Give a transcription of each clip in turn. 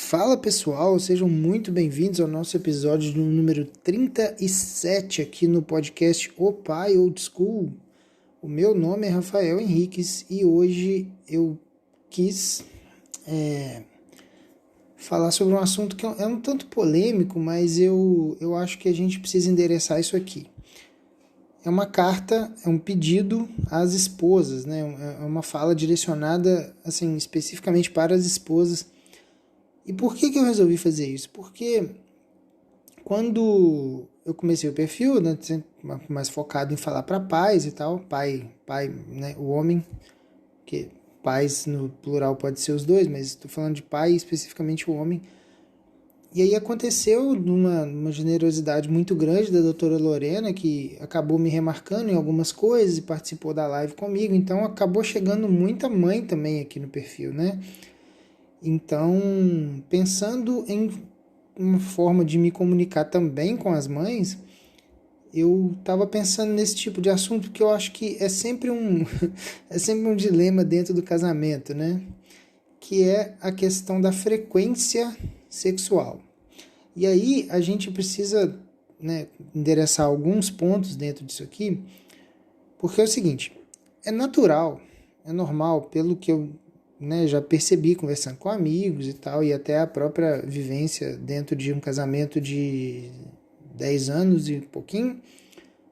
Fala pessoal, sejam muito bem-vindos ao nosso episódio do número 37 aqui no podcast O Pai Old School. O meu nome é Rafael Henriques e hoje eu quis falar sobre um assunto que é um tanto polêmico, mas eu acho que a gente precisa endereçar isso aqui. É uma carta, é um pedido às esposas, né? É uma fala direcionada assim, especificamente para as esposas. E por que eu resolvi fazer isso? Porque quando eu comecei o perfil, né, mais focado em falar para pais e tal, pai, né, o homem, que pais no plural pode ser os dois, mas estou falando de pai, especificamente o homem. E aí aconteceu numa generosidade muito grande da doutora Lorena, que acabou me remarcando em algumas coisas e participou da live comigo, então acabou chegando muita mãe também aqui no perfil, né? Então, pensando em uma forma de me comunicar também com as mães, eu estava pensando nesse tipo de assunto que eu acho que é sempre é sempre um dilema dentro do casamento, né? Que é a questão da frequência sexual. E aí a gente precisa, né, endereçar alguns pontos dentro disso aqui, porque é o seguinte, é natural, é normal, pelo que eu, né, já percebi conversando com amigos e tal, e até a própria vivência dentro de um casamento de 10 anos e pouquinho,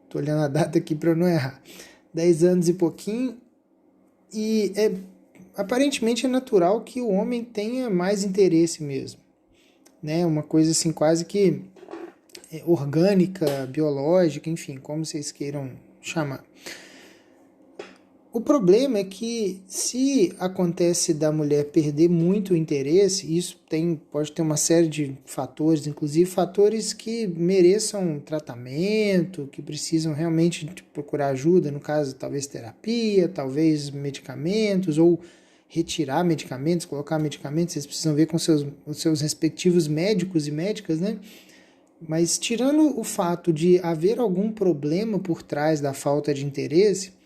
tô olhando a data aqui para eu não errar, 10 anos e pouquinho, e aparentemente é natural que o homem tenha mais interesse mesmo, né, uma coisa assim quase que orgânica, biológica, enfim, como vocês queiram chamar. O problema é que se acontece da mulher perder muito o interesse, isso pode ter uma série de fatores, inclusive fatores que mereçam tratamento, que precisam realmente procurar ajuda, no caso talvez terapia, talvez medicamentos, ou retirar medicamentos, colocar medicamentos, vocês precisam ver com os seus respectivos médicos e médicas, né? Mas tirando o fato de haver algum problema por trás da falta de interesse,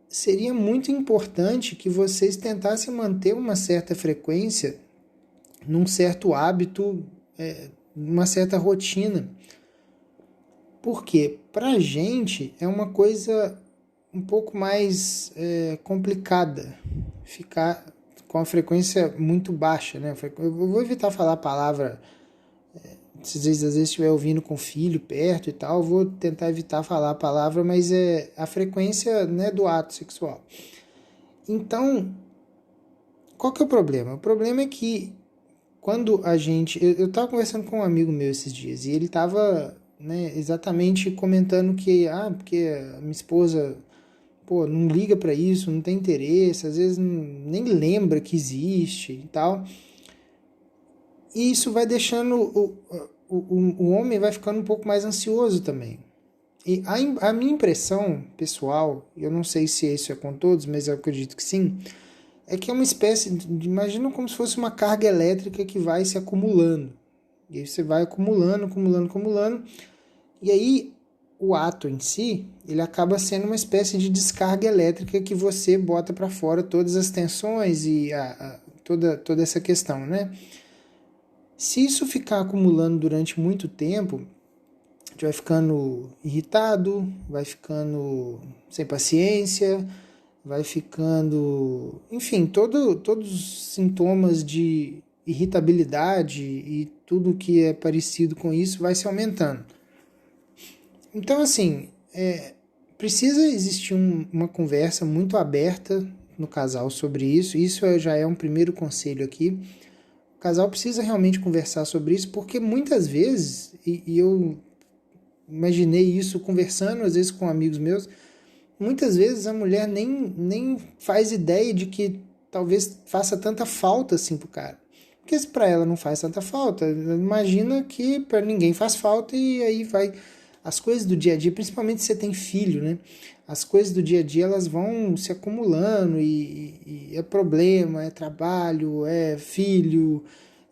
seria muito importante que vocês tentassem manter uma certa frequência, num certo hábito, numa certa rotina. Porque para a gente é uma coisa um pouco mais complicada ficar com a frequência muito baixa, né? Eu vou evitar falar a palavra, se às vezes estiver ouvindo com filho perto e tal, vou tentar evitar falar a palavra, mas é a frequência, né, do ato sexual. Então, qual que é o problema? O problema é que quando a gente... Eu estava conversando com um amigo meu esses dias e ele estava, né, exatamente comentando que, porque a minha esposa, pô, não liga para isso, não tem interesse, às vezes nem lembra que existe e tal. E isso vai deixando o homem vai ficando um pouco mais ansioso também. E a minha impressão pessoal, eu não sei se isso é com todos, mas eu acredito que sim, é que é uma espécie de, imagina como se fosse uma carga elétrica que vai se acumulando. E aí você vai acumulando, acumulando, acumulando, e aí o ato em si, ele acaba sendo uma espécie de descarga elétrica que você bota para fora todas as tensões e toda essa questão, né? Se isso ficar acumulando durante muito tempo, a gente vai ficando irritado, vai ficando sem paciência, vai ficando, enfim, todos os sintomas de irritabilidade e tudo que é parecido com isso vai se aumentando. Então, assim, precisa existir uma conversa muito aberta no casal sobre isso. Isso já é um primeiro conselho aqui. O casal precisa realmente conversar sobre isso, porque muitas vezes, e eu imaginei isso conversando às vezes com amigos meus, muitas vezes a mulher nem faz ideia de que talvez faça tanta falta assim pro cara. Porque se pra ela não faz tanta falta, ela imagina que pra ninguém faz falta e aí vai... As coisas do dia a dia, principalmente se você tem filho, né? As coisas do dia a dia elas vão se acumulando e é problema, é trabalho, é filho,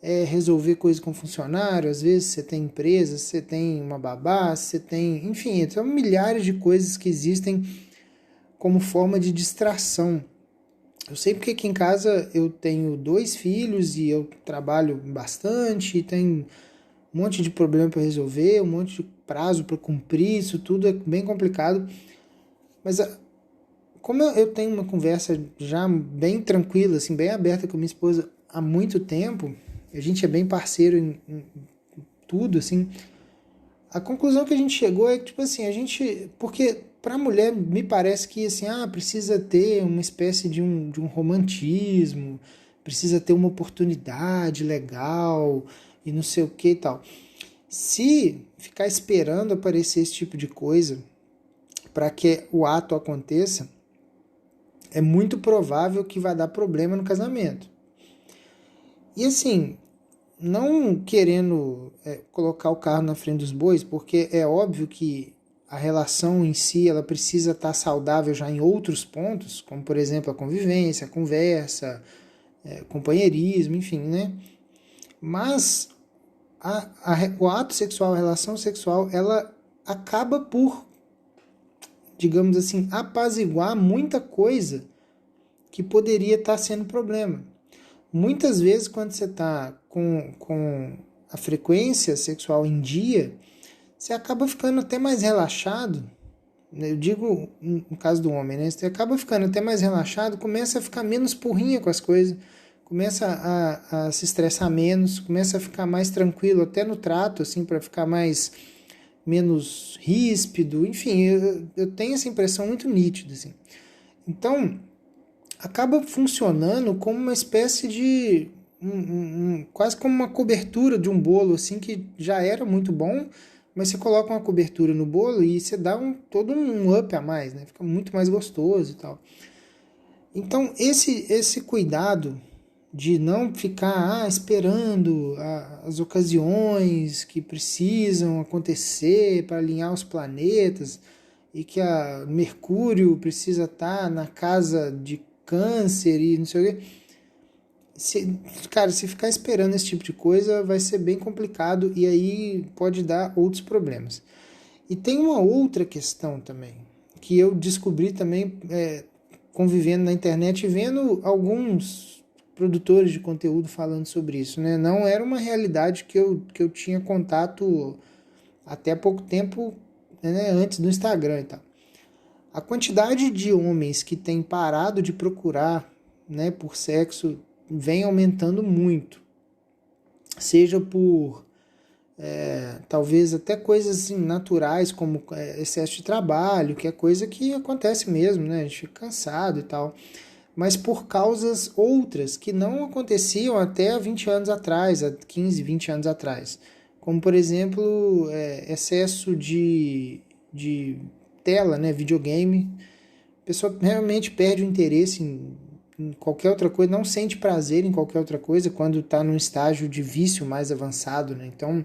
é resolver coisas com funcionário, às vezes você tem empresa, você tem uma babá, você tem... Enfim, são milhares de coisas que existem como forma de distração Eu sei porque aqui em casa eu tenho 2 filhos e eu trabalho bastante, tenho um monte de problema para resolver, um monte de prazo para cumprir, isso tudo é bem complicado. Mas como eu tenho uma conversa já bem tranquila, assim, bem aberta com minha esposa há muito tempo, a gente é bem parceiro em tudo, assim, a conclusão que a gente chegou é que, tipo assim, a gente. Porque para a mulher me parece que, assim, precisa ter uma espécie de um romantismo, precisa ter uma oportunidade legal e não sei o que e tal. Se ficar esperando aparecer esse tipo de coisa para que o ato aconteça, é muito provável que vai dar problema no casamento. E assim, não querendo colocar o carro na frente dos bois, porque é óbvio que a relação em si ela precisa estar saudável já em outros pontos, como por exemplo a convivência, a conversa, companheirismo, enfim, né? Mas o ato sexual, a relação sexual, ela acaba por, digamos assim, apaziguar muita coisa que poderia estar sendo problema. Muitas vezes, quando você está com a frequência sexual em dia, você acaba ficando até mais relaxado. Eu digo no caso do homem, né? Você acaba ficando até mais relaxado, começa a ficar menos porrinha com as coisas, começa a se estressar menos, começa a ficar mais tranquilo até no trato, assim, para ficar menos ríspido. Enfim, eu tenho essa impressão muito nítida, assim. Então, acaba funcionando como uma espécie de quase como uma cobertura de um bolo assim que já era muito bom, mas você coloca uma cobertura no bolo e você dá todo um up a mais, né? Fica muito mais gostoso e tal. Então esse cuidado de não ficar esperando as ocasiões que precisam acontecer para alinhar os planetas e que a Mercúrio precisa estar na casa de Câncer e não sei o quê. Cara, se ficar esperando esse tipo de coisa vai ser bem complicado e aí pode dar outros problemas. E tem uma outra questão também, que eu descobri também convivendo na internet e vendo alguns produtores de conteúdo falando sobre isso, né? Não era uma realidade que eu tinha contato até pouco tempo, né, antes do Instagram e tal. A quantidade de homens que têm parado de procurar, né, por sexo vem aumentando muito. Seja por talvez até coisas assim, naturais, como excesso de trabalho, que é coisa que acontece mesmo, né? A gente fica cansado e tal. Mas por causas outras que não aconteciam até há 20 anos atrás, há 15, 20 anos atrás. Como, por exemplo, excesso de tela, né? Videogame. A pessoa realmente perde o interesse em qualquer outra coisa, não sente prazer em qualquer outra coisa quando está num estágio de vício mais avançado, né? Então,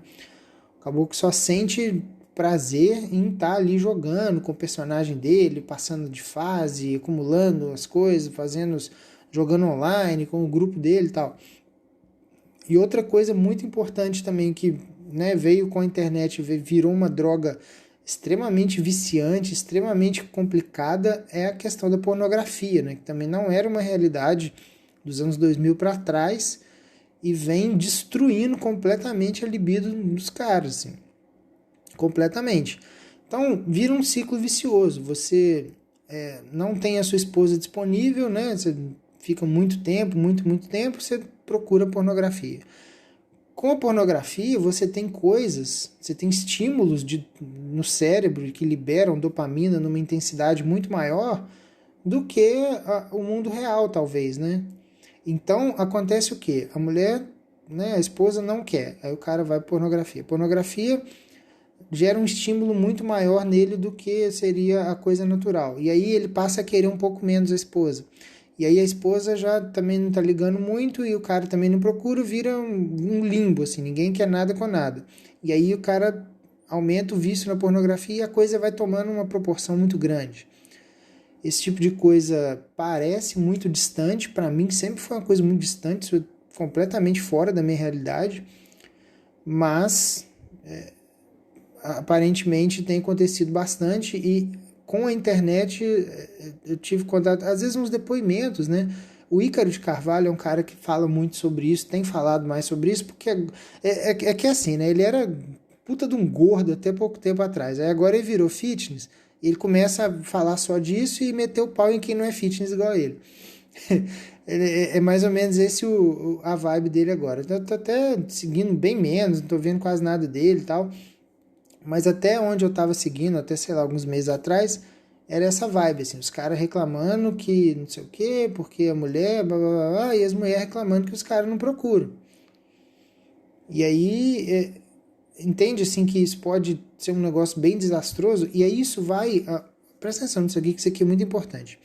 acabou que só sente prazer em estar ali jogando com o personagem dele, passando de fase, acumulando as coisas, jogando online com o grupo dele e tal. E outra coisa muito importante também que, né, veio com a internet, virou uma droga extremamente viciante, extremamente complicada, é a questão da pornografia, né, que também não era uma realidade dos anos 2000 para trás e vem destruindo completamente a libido dos caras, assim, completamente. Então, vira um ciclo vicioso. Você não tem a sua esposa disponível, né? Você fica muito tempo, muito tempo, você procura pornografia. Com a pornografia, você tem coisas, você tem estímulos no cérebro que liberam dopamina numa intensidade muito maior do que o mundo real, talvez, né? Então, acontece o quê? A mulher, né, a esposa não quer, aí o cara vai para pornografia. Pornografia gera um estímulo muito maior nele do que seria a coisa natural. E aí ele passa a querer um pouco menos a esposa. E aí a esposa já também não tá ligando muito e o cara também não procura, vira um limbo, assim, ninguém quer nada com nada. E aí o cara aumenta o vício na pornografia e a coisa vai tomando uma proporção muito grande. Esse tipo de coisa parece muito distante, para mim sempre foi uma coisa muito distante, isso é completamente fora da minha realidade, mas aparentemente tem acontecido bastante e com a internet eu tive contato, às vezes uns depoimentos, né? O Ícaro de Carvalho é um cara que fala muito sobre isso, tem falado mais sobre isso, porque é que é assim, né? Ele era puta de um gordo até pouco tempo atrás. Aí agora ele virou fitness, ele começa a falar só disso e meter o pau em quem não é fitness igual a ele. É mais ou menos esse a vibe dele agora. Eu tô até seguindo bem menos, não tô vendo quase nada dele e tal. Mas até onde eu tava seguindo, até sei lá, alguns meses atrás, era essa vibe, assim, os caras reclamando que não sei o quê, porque a mulher, blá blá blá, blá, e as mulheres reclamando que os caras não procuram. E aí, entende assim que isso pode ser um negócio bem desastroso, e aí isso vai. Presta atenção nisso aqui, que isso aqui é muito importante.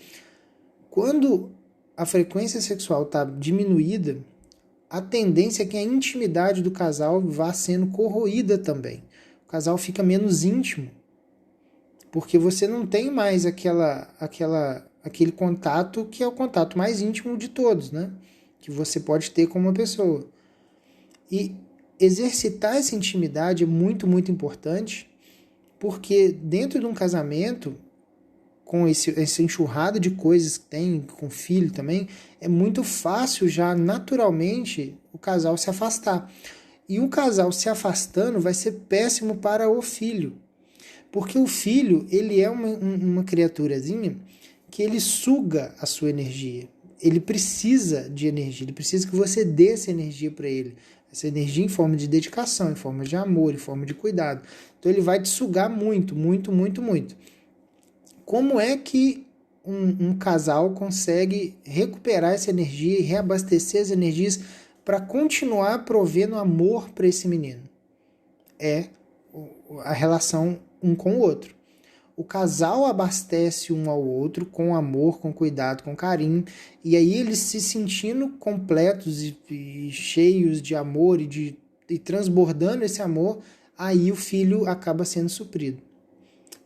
Quando a frequência sexual está diminuída, a tendência é que a intimidade do casal vá sendo corroída também. O casal fica menos íntimo, porque você não tem mais aquele contato que é o contato mais íntimo de todos, né? Que você pode ter com uma pessoa. E exercitar essa intimidade é muito, muito importante, porque dentro de um casamento, com essa enxurrada de coisas que tem, com filho também, é muito fácil já naturalmente o casal se afastar. E o casal se afastando vai ser péssimo para o filho. Porque o filho, ele é uma criaturazinha que ele suga a sua energia. Ele precisa de energia, ele precisa que você dê essa energia para ele. Essa energia em forma de dedicação, em forma de amor, em forma de cuidado. Então ele vai te sugar muito, muito, muito, muito. Como é que um casal consegue recuperar essa energia e reabastecer as energias para continuar provendo amor para esse menino? É a relação um com o outro. O casal abastece um ao outro com amor, com cuidado, com carinho, e aí eles se sentindo completos e cheios de amor e transbordando esse amor, aí o filho acaba sendo suprido.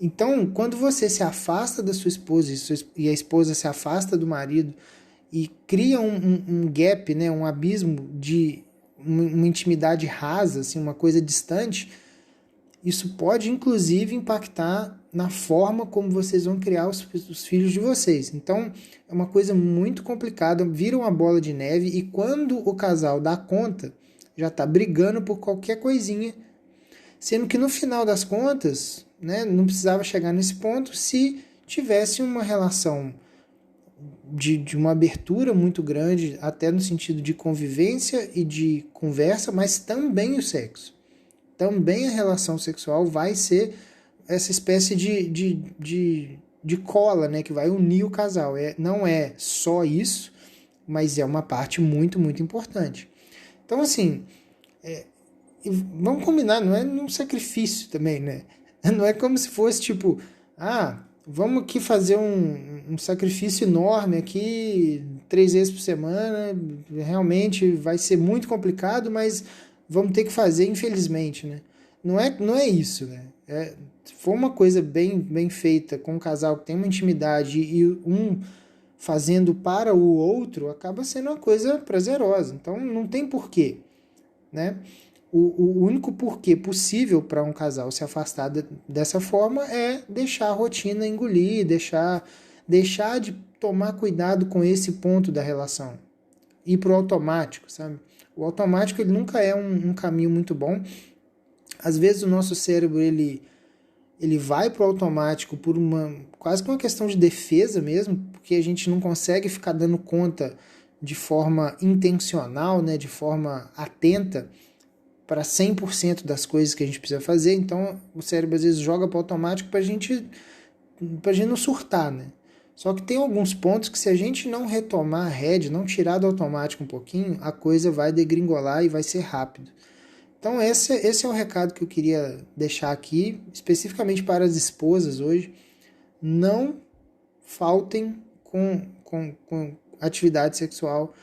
Então, quando você se afasta da sua esposa e a esposa se afasta do marido e cria um gap, né, um abismo de uma intimidade rasa, assim, uma coisa distante, isso pode inclusive impactar na forma como vocês vão criar os filhos de vocês. Então, é uma coisa muito complicada, vira uma bola de neve e quando o casal dá conta, já está brigando por qualquer coisinha, sendo que no final das contas, né, não precisava chegar nesse ponto se tivesse uma relação de uma abertura muito grande, até no sentido de convivência e de conversa, mas também o sexo. Também a relação sexual vai ser essa espécie de cola, né, que vai unir o casal. Não é só isso, mas é uma parte muito, muito importante. Então, assim, vamos combinar, não é um sacrifício também, né? Não é como se fosse tipo, vamos aqui fazer um sacrifício enorme aqui, 3 vezes por semana, realmente vai ser muito complicado, mas vamos ter que fazer, infelizmente, né? Não é isso, né? Se for uma coisa bem feita com um casal que tem uma intimidade e um fazendo para o outro, acaba sendo uma coisa prazerosa. Então não tem porquê, né? O único porquê possível para um casal se afastar dessa forma é deixar a rotina engolir, deixar de tomar cuidado com esse ponto da relação. Ir pro automático, sabe? O automático ele nunca é um caminho muito bom. Às vezes o nosso cérebro ele vai pro automático por quase que uma questão de defesa mesmo, porque a gente não consegue ficar dando conta de forma intencional, né, de forma atenta para 100% das coisas que a gente precisa fazer. Então o cérebro às vezes joga para o automático para a gente não surtar, né? Só que tem alguns pontos que se a gente não retomar a rédea, não tirar do automático um pouquinho, a coisa vai degringolar e vai ser rápido. Então esse é o recado que eu queria deixar aqui, especificamente para as esposas hoje. Não faltem com atividade sexual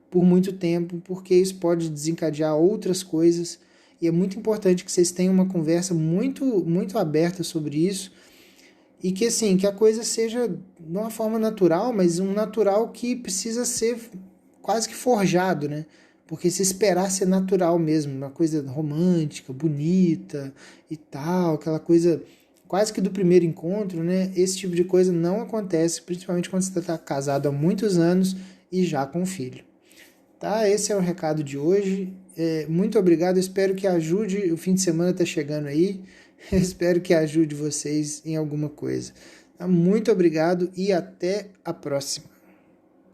por muito tempo, porque isso pode desencadear outras coisas, e é muito importante que vocês tenham uma conversa muito, muito aberta sobre isso, e que assim, que a coisa seja de uma forma natural, mas um natural que precisa ser quase que forjado, né? Porque se esperar ser natural mesmo, uma coisa romântica, bonita e tal, aquela coisa quase que do primeiro encontro, né? Esse tipo de coisa não acontece, principalmente quando você está casado há muitos anos e já com filho. Tá? Esse é o recado de hoje. Muito obrigado, espero que ajude. O fim de semana está chegando aí. Espero que ajude vocês em alguma coisa. Tá? Muito obrigado e até a próxima.